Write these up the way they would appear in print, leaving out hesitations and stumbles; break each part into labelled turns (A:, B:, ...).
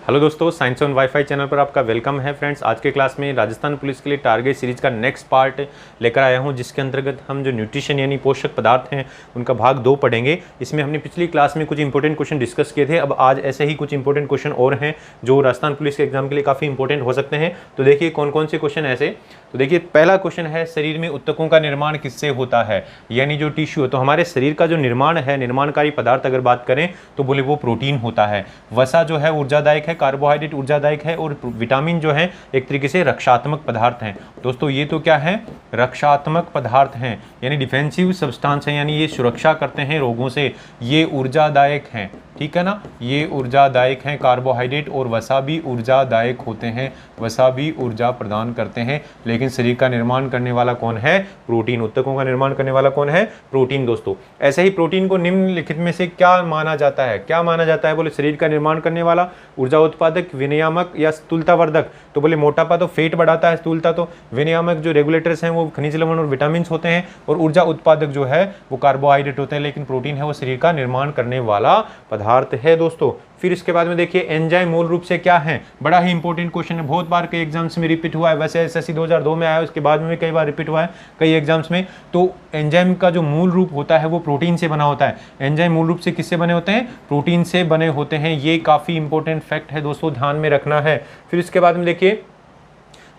A: Hello दोस्तों, science on wifi channel पर आपका वेलकम है। फ्रेंड्स, आज के क्लास में राजस्थान पुलिस के लिए टारगेट सीरीज का नेक्स्ट पार्ट लेकर आया हूं, जिसके अंतर्गत हम जो न्यूट्रिशन यानी पोषक पदार्थ हैं उनका भाग 2 पढ़ेंगे। इसमें हमने पिछली क्लास में कुछ इंपॉर्टेंट क्वेश्चन डिस्कस किए थे। अब आज ऐसे ही कुछ इंपॉर्टेंट क्वेश्चन और हैं जो राजस्थान पुलिस के एग्जाम के लिए काफ़ी इंपॉर्टेंट हो सकते हैं। तो देखिए कौन कौन से क्वेश्चन ऐसे। तो देखिए पहला क्वेश्चन है, शरीर में ऊतकों का निर्माण किससे होता है, यानी जो टिश्यू है। तो हमारे शरीर का जो निर्माण है, निर्माणकारी पदार्थ अगर बात करें तो बोले वो प्रोटीन होता है। वसा जो है ऊर्जादायक है, कार्बोहाइड्रेट ऊर्जादायक है, और विटामिन जो है एक तरीके से रक्षात्मक पदार्थ हैं। दोस्तों ये तो क्या है, रक्षात्मक पदार्थ हैं, यानी डिफेंसिव सब्सटेंस है, यानी ये सुरक्षा करते हैं रोगों से। ये ऊर्जादायक हैं, ठीक है ना, ये ऊर्जादायक हैं। कार्बोहाइड्रेट और वसा भी ऊर्जादायक होते हैं, वसा भी ऊर्जा प्रदान करते हैं। लेकिन शरीर का निर्माण करने वाला कौन है, प्रोटीन। ऊतकों का निर्माण करने वाला कौन है, प्रोटीन। दोस्तों ऐसे ही प्रोटीन को निम्नलिखित में से क्या माना जाता है, क्या माना जाता है, बोले शरीर का निर्माण करने वाला, ऊर्जा उत्पादक, विनियामक या स्थूलतावर्धक। तो बोले मोटापा तो फेट बढ़ाता है, स्थूलता तो विनियामक जो रेगुलेटर्स हैं वो खनिज लवण और विटामिन होते हैं, और ऊर्जा उत्पादक जो है वो कार्बोहाइड्रेट होते हैं। लेकिन प्रोटीन है वो शरीर का निर्माण करने वाला पदार्थ है दोस्तों। फिर इसके बाद में देखिए एंजाइम मूल रूप से क्या है, बड़ा ही इंपॉर्टेंट क्वेश्चन है, बहुत बार कई एग्जाम्स में रिपीट हुआ है। वैसे एसएससी 2002 में आया, उसके बाद में भी कई बार रिपीट हुआ है कई एग्जाम्स में। तो एंजाइम का जो मूल रूप होता है वो प्रोटीन से बना होता है। एंजाइम मूल रूप से किससे बने होते हैं, प्रोटीन से बने होते हैं। ये काफी इंपॉर्टेंट फैक्ट है दोस्तों, ध्यान में रखना है। फिर इसके बाद में देखिए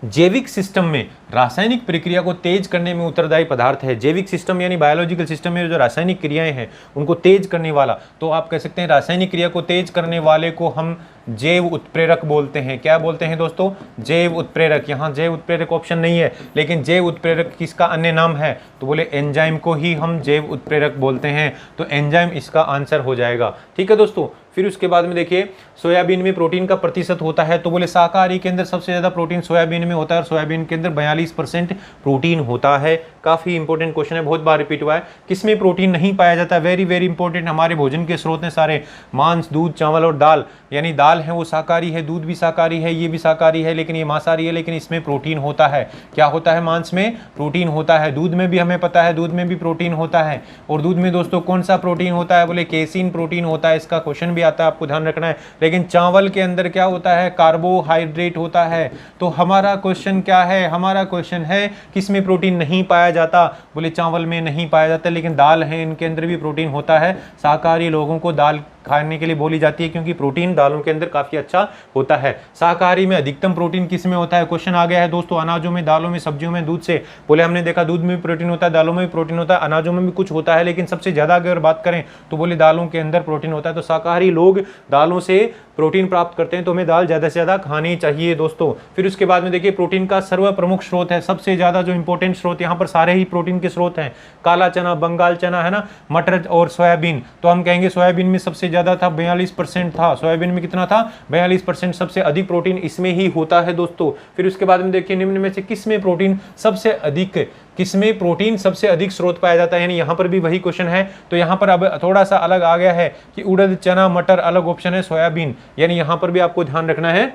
A: जैविक सिस्टम में रासायनिक प्रक्रिया को तेज करने में उत्तरदायी पदार्थ है। जैविक सिस्टम यानी बायोलॉजिकल सिस्टम में जो रासायनिक क्रियाएं हैं उनको तेज करने वाला, तो आप कह सकते हैं रासायनिक क्रिया को तेज करने वाले को हम जैव उत्प्रेरक बोलते हैं। क्या बोलते हैं दोस्तों, जैव उत्प्रेरक। यहाँ जैव उत्प्रेरक ऑप्शन नहीं है, लेकिन जैव उत्प्रेरक किसका अन्य नाम है, तो बोले एंजाइम को ही हम जैव उत्प्रेरक बोलते हैं। तो एंजाइम इसका आंसर हो जाएगा, ठीक है दोस्तों। फिर उसके बाद में देखिए सोयाबीन में प्रोटीन का प्रतिशत होता है, तो बोले शाकाहारी के अंदर सबसे ज्यादा प्रोटीन सोयाबीन में होता है, और सोयाबीन के अंदर 42% प्रोटीन होता है। काफी इंपॉर्टेंट क्वेश्चन है, बहुत बार रिपीट हुआ है। किसमें प्रोटीन नहीं पाया जाता, वेरी वेरी इंपॉर्टेंट। हमारे भोजन के स्रोत हैं सारे, मांस, दूध, चावल और दाल। यानी दाल है वो शाकाहारी है, दूध भी शाकाहारी है, ये भी शाकाहारी है, लेकिन ये मांसाहारी है, लेकिन इसमें प्रोटीन होता है। क्या होता है, मांस में प्रोटीन होता है। दूध में भी हमें पता है, दूध में भी प्रोटीन होता है। और दूध में दोस्तों कौन सा प्रोटीन होता है, बोले केसिन प्रोटीन होता है। इसका क्वेश्चन भी आता है, आपको ध्यान रखना है। लेकिन चावल के अंदर क्या होता है, कार्बोहाइड्रेट होता है। तो हमारा क्वेश्चन क्या है, हमारा क्वेश्चन है किसमें प्रोटीन नहीं पाया जाता, बोले चावल में नहीं पाया जाता। लेकिन दाल है, इनके अंदर भी प्रोटीन होता है। शाकाहारी लोगों को दाल खाने के लिए बोली जाती है, क्योंकि प्रोटीन दालों के अंदर काफी अच्छा होता है। शाकाहारी में अधिकतम प्रोटीन किस में होता है, क्वेश्चन आ गया है दोस्तों, अनाजों में, दालों में, सब्जियों में, दूध से। बोले हमने देखा दूध में भी प्रोटीन होता है, दालों में भी प्रोटीन होता है, अनाजों में भी कुछ होता है, लेकिन सबसे ज्यादा अगर बात करें तो बोले दालों के अंदर प्रोटीन होता है। तो शाकाहारी लोग दालों से प्रोटीन प्राप्त करते हैं, तो हमें दाल ज्यादा से ज्यादा खानी चाहिए दोस्तों। फिर उसके बाद में देखिए प्रोटीन का सर्व प्रमुख स्रोत है, सबसे ज्यादा जो इंपॉर्टेंट स्रोत, यहाँ पर सारे ही प्रोटीन के स्रोत हैं। काला चना, बंगाल चना है ना, मटर और सोयाबीन। तो हम कहेंगे सोयाबीन में सबसे ज्यादा था, 42% था। सोयाबीन में कितना था, 42%। सबसे अधिक प्रोटीन इसमें ही होता है दोस्तों। फिर उसके बाद में देखिए निम्न में से किसमें प्रोटीन सबसे अधिक, किसमें प्रोटीन सबसे अधिक स्रोत पाया जाता है, यानी यहाँ पर भी वही क्वेश्चन है। तो यहाँ पर अब थोड़ा सा अलग आ गया है कि उड़द, चना, मटर अलग ऑप्शन है, सोयाबीन, यानी यहाँ पर भी आपको ध्यान रखना है।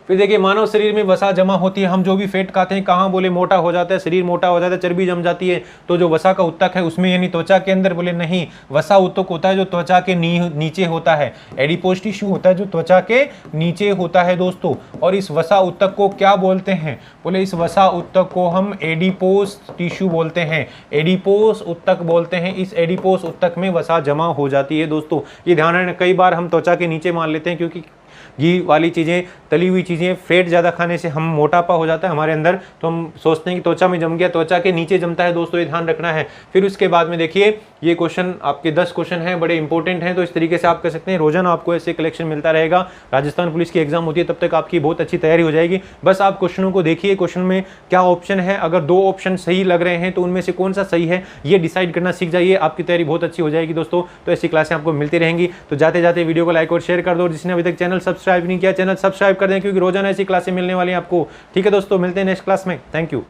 A: फिर देखिए मानव शरीर में वसा जमा होती है, हम जो भी फैट खाते हैं कहाँ, बोले मोटा हो जाता है, शरीर मोटा हो जाता है, चर्बी जम जाती है। तो जो वसा का उत्तक है उसमें, यानी त्वचा के अंदर, बोले नहीं, वसा उत्तक होता है जो त्वचा के नीचे होता है। एडिपोज टिश्यू होता है जो त्वचा के नीचे होता है दोस्तों। और इस वसा उत्तक को क्या बोलते हैं, बोले इस वसा उत्तक को हम एडिपोज टिश्यू बोलते हैं, एडिपोज उत्तक बोलते हैं। इस एडिपोज उत्तक में वसा जमा हो जाती है दोस्तों। ये ध्यान रखना, कई बार हम त्वचा के नीचे मान लेते हैं, क्योंकि घी वाली चीज़ें, तली हुई चीज़ें, फैट ज़्यादा खाने से हम मोटापा हो जाता है हमारे अंदर, तो हम सोचते हैं कि त्वचा में जम गया, त्वचा के नीचे जमता है दोस्तों, ये ध्यान रखना है। फिर उसके बाद में देखिए ये क्वेश्चन आपके 10 क्वेश्चन हैं, बड़े इंपॉर्टेंट हैं। तो इस तरीके से आप कह सकते हैं रोजाना आपको ऐसे कलेक्शन मिलता रहेगा। राजस्थान पुलिस की एग्जाम होती है तब तक आपकी बहुत अच्छी तैयारी हो जाएगी। बस आप क्वेश्चनों को देखिए, क्वेश्चन में क्या ऑप्शन है, अगर 2 ऑप्शन सही लग रहे हैं तो उनमें से कौन सा सही है ये डिसाइड करना सीख जाइए, आपकी तैयारी बहुत अच्छी हो जाएगी दोस्तों। तो ऐसी क्लासें आपको मिलती रहेंगी। तो जाते जाते वीडियो को लाइक और शेयर कर दो, जिसने अभी तक चैनल सब्सक्राइब नहीं किया चैनल सब्सक्राइब कर दें, क्योंकि रोजाना ऐसी क्लासें मिलने वाली हैं आपको। ठीक है दोस्तों, मिलते हैं नेक्स्ट क्लास में। Thank you.